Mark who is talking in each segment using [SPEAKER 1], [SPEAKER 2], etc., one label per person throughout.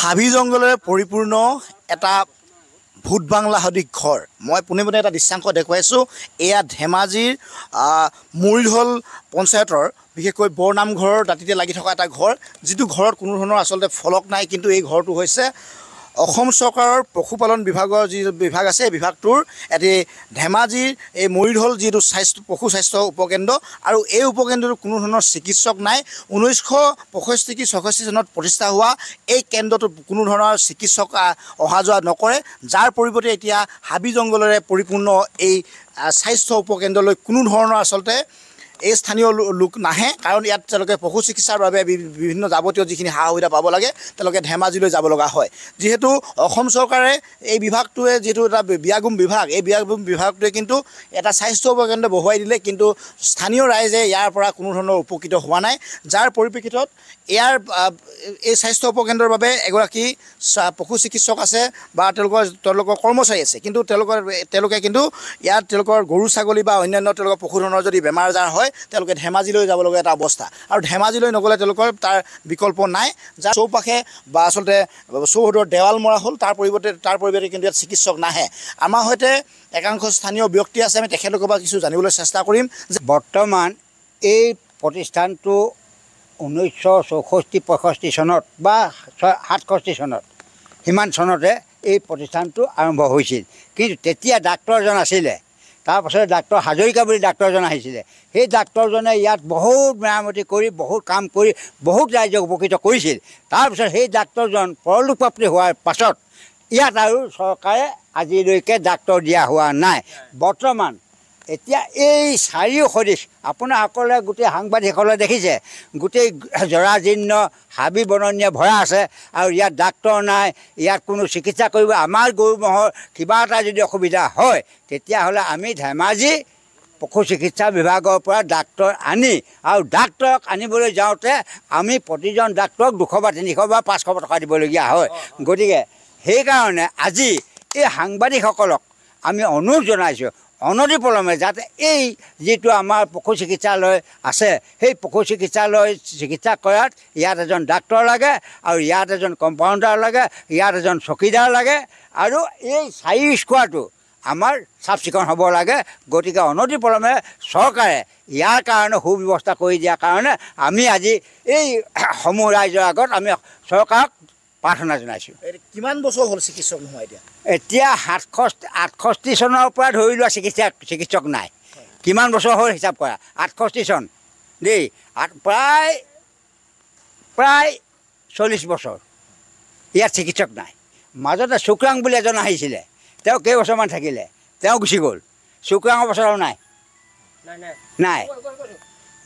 [SPEAKER 1] হাবি জংঘলেৰে পৰিপূৰ্ণ এটা ভূত বাংলা সদৃশ ঘৰ মই পোনে পোনে এটা দৃশ্যাংশ দেখুৱাইছোঁ। এয়া ধেমাজিৰ মৰিঢল পঞ্চায়তৰ বিশেষকৈ বৰনামঘৰৰ দাঁতিতে লাগি থকা এটা ঘৰ, যিটো ঘৰত কোনো ধৰণৰ আচলতে ফলক নাই। কিন্তু এই ঘৰটো হৈছে অসম চৰকাৰৰ পশুপালন বিভাগৰ যি বিভাগ আছে, এই বিভাগটোৰ এটি ধেমাজিৰ এই মৰিঢল যিটো পশু স্বাস্থ্য উপকেন্দ্ৰ, আৰু এই উপকেন্দ্ৰটোৰ কোনো ধৰণৰ চিকিৎসক নাই। 1965-66 চনত প্ৰতিষ্ঠা হোৱা এই কেন্দ্ৰটোত কোনো ধৰণৰ চিকিৎসক অহা যোৱা নকৰে, যাৰ পৰিৱৰ্তে এতিয়া হাবি জংঘলেৰে পৰিপূৰ্ণ এই স্বাস্থ্য উপকেন্দ্ৰলৈ কোনো ধৰণৰ আচলতে এই স্থানীয় লোক নাহে। কাৰণ ইয়াত তেওঁলোকে পশু চিকিৎসাৰ বাবে বিভিন্ন যাৱতীয় যিখিনি সা সুবিধা পাব লাগে তেওঁলোকে ধেমাজিলৈ যাব লগা হয়। যিহেতু অসম চৰকাৰে এই বিভাগটোৱে যিটো এটা ব্যায়াম বিভাগ, এই ব্যায়াম বিভাগটোৱে কিন্তু এটা স্বাস্থ্য উপকেন্দ্ৰ বহুৱাই দিলে, কিন্তু স্থানীয় ৰাইজে ইয়াৰ পৰা কোনো ধৰণৰ উপকৃত হোৱা নাই। যাৰ পৰিপ্ৰেক্ষিতত এই স্বাস্থ্য উপকেন্দ্ৰৰ বাবে এগৰাকী পশু চিকিৎসক আছে বা তেওঁলোকৰ কৰ্মচাৰী আছে, কিন্তু তেওঁলোকে কিন্তু ইয়াত তেওঁলোকৰ গৰু ছাগলী বা অন্যান্য তেওঁলোকৰ পশুধনৰ যদি বেমাৰ আজাৰ হয় তেওঁলোকে ধেমাজিলৈ যাব লগা এটা অৱস্থা, আৰু ধেমাজিলৈ নগ'লে তেওঁলোকৰ তাৰ বিকল্প নাই। যাৰ চৌপাশে বা আচলতে চৌহদৰ দেৱাল মৰা হ'ল, তাৰ পৰিৱৰ্তে কিন্তু ইয়াত চিকিৎসক নাহে। আমাৰ সৈতে একাংশ স্থানীয় ব্যক্তি আছে, আমি তেখেতলোকৰ পৰা কিছু জানিবলৈ চেষ্টা কৰিম।
[SPEAKER 2] যে বৰ্তমান এই প্ৰতিষ্ঠানটো 1964-65 চনত বা 67 চনত সিমান চনতে এই প্ৰতিষ্ঠানটো আৰম্ভ হৈছিল। কিন্তু তেতিয়া ডাক্তৰ এজন আছিলে, তাৰপাছত ডাক্তৰ হাজৰিকা বুলি ডাক্তৰ এজন আহিছিলে। সেই ডাক্তৰজনে ইয়াত বহুত মেৰামতি কৰি, বহুত কাম কৰি, বহুত ৰাইজক উপকৃত কৰিছিল। তাৰপিছত সেই ডাক্তৰজন পৰলোকপ্ৰাপ্তি হোৱাৰ পাছত ইয়াত আৰু চৰকাৰে আজিলৈকে ডাক্তৰ দিয়া হোৱা নাই। বৰ্তমান এতিয়া এই চাৰিওসদিশ আপোনাসকলে গোটেই সাংবাদিকসকলে দেখিছে, গোটেই জৰাজীৰ্ণ হাবি বননীয়ে ভৰা আছে, আৰু ইয়াত ডাক্তৰ নাই, ইয়াত কোনো চিকিৎসা কৰিব। আমাৰ গৰু ম'হৰ কিবা এটা যদি অসুবিধা হয় তেতিয়াহ'লে আমি ধেমাজি পশু চিকিৎসা বিভাগৰ পৰা ডাক্তৰ আনি, আৰু ডাক্তৰক আনিবলৈ যাওঁতে আমি প্ৰতিজন ডাক্তৰক 200 বা 300 বা 500 টকা দিবলগীয়া হয়। গতিকে সেইকাৰণে আজি এই সাংবাদিকসকলক আমি অনুৰোধ জনাইছোঁ, অনতিপলমে যাতে এই যিটো আমাৰ পশু চিকিৎসালয় আছে, সেই পশু চিকিৎসালয় চিকিৎসা কৰাত ইয়াত এজন ডাক্তৰ লাগে, আৰু ইয়াত এজন কম্পাউণ্ডাৰ লাগে, ইয়াত এজন চকীদাৰ লাগে, আৰু এই চাৰি স্কোৱাৰটো আমাৰ চাফ চিকুণ হ'ব লাগে। গতিকে অনতিপলমে চৰকাৰে ইয়াৰ কাৰণে সুব্যৱস্থা কৰি দিয়াৰ কাৰণে আমি আজি এই সমূহ ৰাইজৰ আগত আমি চৰকাৰক প্ৰাৰ্থনা জনাইছোঁ।
[SPEAKER 1] কিমান বছৰ হ'ল চিকিৎসক নোহোৱা?
[SPEAKER 2] এতিয়া 68 চনৰ পৰা ধৰি লোৱা চিকিৎসক নাই। কিমান বছৰ হ'ল হিচাপ কৰা? 68 চন দেই, প্ৰায় 40 বছৰ ইয়াত চিকিৎসক নাই। মাজতে শুক্ৰাং বুলি এজন আহিছিলে, তেওঁ কেইবছৰমান থাকিলে, তেওঁ গুচি গ'ল। শুক্ৰাঙৰ বছৰ আৰু নাই।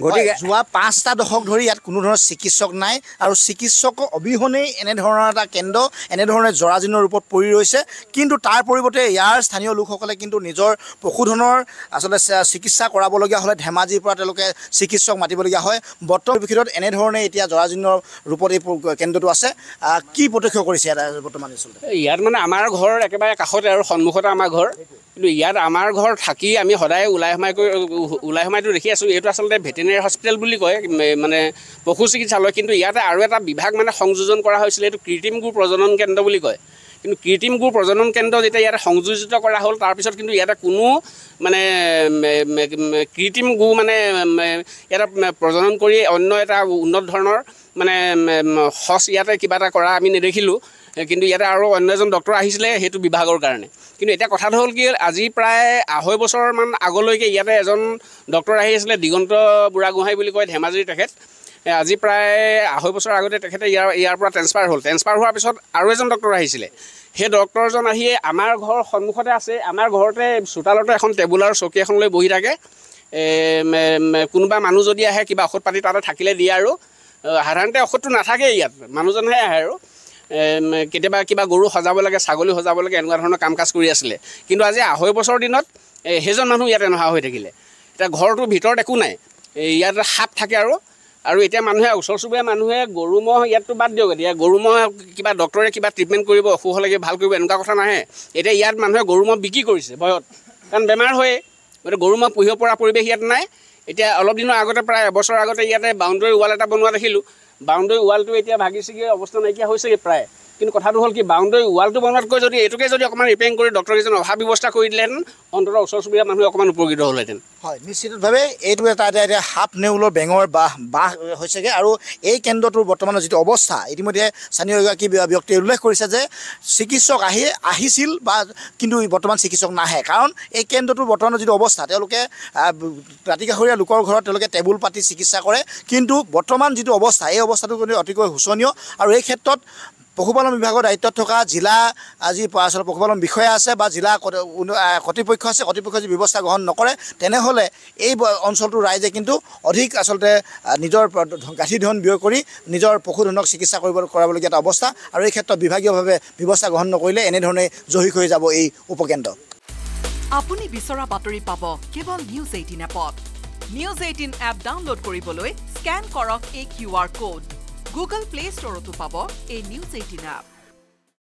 [SPEAKER 2] গতিকে
[SPEAKER 1] যোৱা 5টা দশক ধৰি ইয়াত কোনো ধৰণৰ চিকিৎসক নাই, আৰু চিকিৎসক অবিহনেই এনেধৰণৰ এটা কেন্দ্ৰ এনেধৰণে জৰাজীৰ্ণ ৰূপত পৰি ৰৈছে। কিন্তু তাৰ পৰিৱৰ্তে ইয়াৰ স্থানীয় লোকসকলে কিন্তু নিজৰ পশুধনৰ আচলতে চিকিৎসা কৰাবলগীয়া হ'লে ধেমাজিৰ পৰা তেওঁলোকে চিকিৎসক মাতিবলগীয়া হয়। বৰ্তমান ভিতৰত এনেধৰণে এতিয়া জৰাজীৰ্ণ ৰূপত এই কেন্দ্ৰটো আছে। কি প্ৰত্যক্ষ কৰিছে ইয়াত বৰ্তমান?
[SPEAKER 3] ইয়াত মানে আমাৰ ঘৰ একেবাৰে কাষতে আৰু সন্মুখতে আমাৰ ঘৰ, কিন্তু ইয়াত আমাৰ ঘৰ থাকি আমি সদায় ওলাই সোমাইতো দেখি আছোঁ। এইটো আচলতে ভেটেনেৰি হস্পিটেল বুলি কয়, মানে পশু চিকিৎসালয়। কিন্তু ইয়াতে আৰু এটা বিভাগ মানে সংযোজন কৰা হৈছিলে, এইটো কৃত্ৰিম গু প্ৰজনন কেন্দ্ৰ বুলি কয়। কিন্তু কৃত্ৰিম গু প্ৰজনন কেন্দ্ৰ যেতিয়া ইয়াতে সংযোজিত কৰা হ'ল, তাৰপিছত কিন্তু ইয়াতে কোনো মানে কৃত্ৰিম গু মানে ইয়াতে প্ৰজনন কৰি অন্য এটা উন্নত ধৰণৰ মানে সঁচ ইয়াতে কিবা এটা কৰা আমি নেদেখিলোঁ। কিন্তু ইয়াতে আৰু অন্য এজন ডক্তৰ আহিছিলে সেইটো বিভাগৰ কাৰণে। কিন্তু এতিয়া কথাটো হ'ল কি, আজি প্ৰায় 2.5 বছৰমান আগলৈকে ইয়াতে এজন ডক্তৰ আহি আছিলে, দিগন্ত বুঢ়াগোহাঁই বুলি কয়, ধেমাজিৰ তেখেত। আজি প্ৰায় 2.5 বছৰ আগতে তেখেতে ইয়াৰ পৰা ট্ৰেন্সফাৰ হ'ল। ট্ৰেন্সফাৰ হোৱাৰ পিছত আৰু এজন ডক্তৰ আহিছিলে। সেই ডক্তৰজন আহিয়ে আমাৰ ঘৰৰ সন্মুখতে আছে। আমাৰ ঘৰতে চোতালতে এখন টেবুল আৰু চকী এখন লৈ বহি থাকে। কোনোবা মানুহ যদি আহে কিবা ঔষধ পাতি তাতে থাকিলে দিয়ে, আৰু সাধাৰণতে ঔষধটো নাথাকে ইয়াত, মানুহজনহে আহে আৰু কেতিয়াবা কিবা গৰু সজাব লাগে, ছাগলী সজাব লাগে, এনেকুৱা ধৰণৰ কাম কাজ কৰি আছিলে। কিন্তু আজি 2.5 বছৰ দিনত সেইজন মানুহ ইয়াতে নহা হৈ থাকিলে। এতিয়া ঘৰটোৰ ভিতৰত একো নাই, ইয়াত সাপ থাকে। আৰু এতিয়া মানুহে, ওচৰ চুবুৰীয়া মানুহে গৰু ম'হ ইয়াততো বাদ দিয়ক, এতিয়া গৰু ম'হ কিবা ডক্তৰে কিবা ট্ৰিটমেণ্ট কৰিব, অসুখ হ'লে ভাল কৰিব, এনেকুৱা কথা নাহে। এতিয়া ইয়াত মানুহে গৰু ম'হ বিক্ৰী কৰিছে ভয়ত, কাৰণ বেমাৰ হয়েই। গতিকে গৰু ম'হ পুহিব পৰা পৰিৱেশ ইয়াত নাই। এতিয়া অলপ দিনৰ আগতে, প্ৰায় এবছৰ আগতে ইয়াতে বাউণ্ডেৰী ৱাল এটা বনোৱা দেখিলোঁ। বাউণ্ডেৰী ৱালটো এতিয়া ভাগি ছিগি অৱস্থা নাইকিয়া হৈছেগৈ প্ৰায়। কিন্তু কথাটো হ'ল কি বাউণ্ডেৰী ৱালটো বনোৱাতকৈ যদি এইটোকে যদি অকণমান ৰিপেয়াৰিং কৰি ডক্টৰকেইজন অহা ব্যৱস্থা কৰি দিলেহেঁতেন অন্ততঃ ওচৰ চুবুৰীয়া মানুহে অকণমান উপকৃত হ'লহেঁতেন
[SPEAKER 1] হয় নিশ্চিতভাৱে এইটো এটা এতিয়া সাপ নেউলৰ বেঙৰ বাহ হৈছেগৈ আৰু এই কেন্দ্ৰটোৰ বৰ্তমানৰ যিটো অৱস্থা ইতিমধ্যে স্থানীয় এগৰাকী ব্যক্তিয়ে উল্লেখ কৰিছে যে চিকিৎসক আহিছিল বা কিন্তু বৰ্তমান চিকিৎসক নাহে কাৰণ এই কেন্দ্ৰটোৰ বৰ্তমানৰ যিটো অৱস্থা তেওঁলোকে ৰাতিকাষৰীয়া লোকৰ ঘৰত তেওঁলোকে টেবুল পাতি চিকিৎসা কৰে কিন্তু বৰ্তমান যিটো অৱস্থা এই অৱস্থাটো কিন্তু অতিকৈ শোচনীয় আৰু এই ক্ষেত্ৰত পশুপালন বিভাগৰ দায়িত্বত থকা জিলা যি আচলতে পশুপালন বিষয়া আছে বা জিলা কৰ্তৃপক্ষ আছে কৰ্তৃপক্ষই যদি ব্যৱস্থা গ্ৰহণ নকৰে তেনেহ'লে এই অঞ্চলটোৰ ৰাইজে কিন্তু অধিক আচলতে নিজৰ গাঁঠি ধন ব্যয় কৰি নিজৰ পশুধনক চিকিৎসা কৰাবলগীয়া এটা অৱস্থা আৰু এই ক্ষেত্ৰত বিভাগীয়ভাৱে ব্যৱস্থা গ্ৰহণ নকৰিলে এনেধৰণে জহিক হৈ যাব এই উপকেন্দ্ৰ
[SPEAKER 4] আপুনি বিচৰা বাতৰি পাব কেৱল নিউজ 18 এপত নিউজ 18 এপ ডাউনলোড কৰিবলৈ স্কেন কৰক এই QR code Google Play Store to পাব এই নিউজ 18 এপ